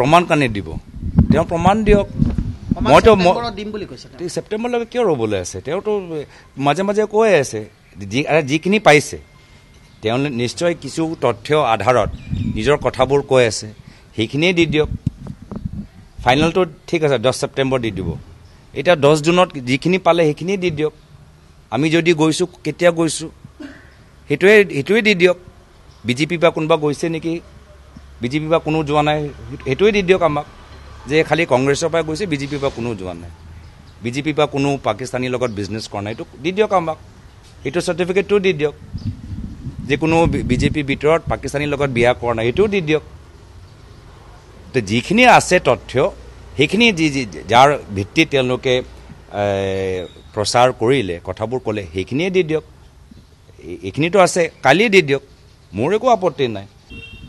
প্ৰমাণ কানি দিব তেওঁ প্ৰমাণ দিয়ক মইতো ছেপ্টেম্বৰলৈকে কিয় ৰ'বলৈ আছে তেওঁতো মাজে মাজে কৈ আছে যিখিনি পাইছে তেওঁ নিশ্চয় কিছু তথ্য আধাৰত নিজৰ কথাবোৰ কৈ আছে সেইখিনিয়ে দি দিয়ক ফাইনেলটো ঠিক আছে 10 ছেপ্টেম্বৰ দি দিব এতিয়া 10 জুনত যিখিনি পালে সেইখিনি দি দিয়ক আমি যদি গৈছোঁ কেতিয়া গৈছোঁ সেইটোৱে দি দিয়ক বিজেপি বা কোনোবা গৈছে নেকি বিজেপি বা কোনো যোৱা নাই সেইটোৱে দি দিয়ক আমাক যে খালি কংগ্ৰেছৰ পৰা গৈছে বিজেপি বা কোনো যোৱা নাই বিজেপি বা কোনো পাকিস্তানীৰ লগত বিজনেছ কৰা নাই এইটো দি দিয়ক আমাক এইটো চাৰ্টিফিকেটটো দি দিয়ক যে কোনো বিজেপি ভিতৰত পাকিস্তানীৰ লগত বিয়া কৰা নাই এইটোও দি দিয়ক তো যিখিনি আছে তথ্য সেইখিনি যাৰ ভিত্তিত তেওঁলোকে প্ৰচাৰ কৰিলে কথাবোৰ ক'লে সেইখিনিয়ে দি দিয়ক এইখিনিতো আছে কালি দি দিয়ক মোৰ একো আপত্তি নাই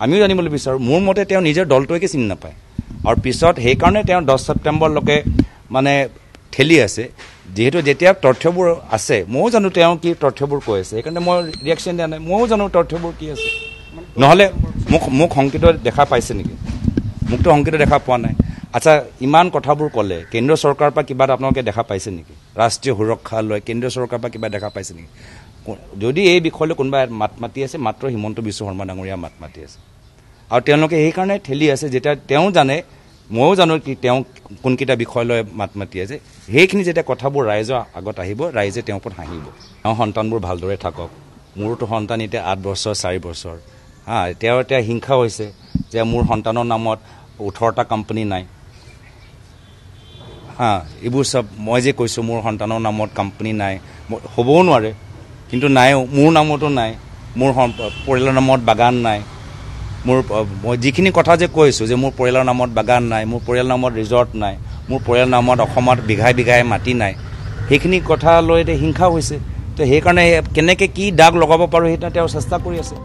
আমিও জানিবলৈ বিচাৰোঁ মোৰ মতে তেওঁ নিজৰ দলটোকে চিনি নাপায় আৰু পিছত সেইকাৰণে তেওঁ 10 ছেপ্টেম্বৰলৈকে মানে ঠেলি আছে যিহেতু যেতিয়া তথ্যবোৰ আছে ময়ো জানো তেওঁ কি তথ্যবোৰ কৈ আছে সেইকাৰণে মই ৰিয়েকশ্যন দিয়া নাই ময়ো জানো তথ্যবোৰ কি আছে নহ'লে মোক শংকিত দেখা পাইছে নেকি মোকতো শংকিত দেখা পোৱা নাই আচ্ছা ইমান কথাবোৰ ক'লে কেন্দ্ৰীয় চৰকাৰৰ পৰা কিবা আপোনালোকে দেখা পাইছে নেকি ৰাষ্ট্ৰীয় সুৰক্ষা লৈ কেন্দ্ৰীয় চৰকাৰৰ পৰা কিবা দেখা পাইছে নেকি যদি এই বিষয়লৈ কোনোবা মাত মাতি আছে মাত্ৰ হিমন্ত বিশ্ব শৰ্মা ডাঙৰীয়া মাত মাতি আছে আৰু তেওঁলোকে সেইকাৰণে ঠেলি আছে যেতিয়া তেওঁ জানে ময়ো জানো কি তেওঁ কোনকেইটা বিষয় লৈ মাত মাতি আছে সেইখিনি যেতিয়া কথাবোৰ ৰাইজৰ আগত আহিব ৰাইজে তেওঁৰ ওপৰত হাঁহিব তেওঁ সন্তানবোৰ ভালদৰে থাকক মোৰতো সন্তান এতিয়া 8 বছৰ 4 বছৰ তেওঁ এতিয়া হিংসা হৈছে যে মোৰ সন্তানৰ নামত 18টা কোম্পানী নাই এইবোৰ চব মই যে কৈছোঁ মোৰ সন্তানৰ নামত কোম্পানী নাই হ'বও নোৱাৰে কিন্তু নাইও মোৰ নামতো নাই মোৰ পৰিয়ালৰ নামত বাগান নাই মই যিখিনি কথা যে কৈছোঁ যে মোৰ পৰিয়ালৰ নামত বাগান নাই মোৰ পৰিয়ালৰ নামত ৰিজৰ্ট নাই মোৰ পৰিয়ালৰ নামত অসমত বিঘাই বিঘাই মাটি নাই সেইখিনি কথা লৈ হিংসা হৈছে তো সেইকাৰণে কেনেকৈ কি দাগ লগাব পাৰোঁ সেইটো তেওঁ চেষ্টা কৰি আছে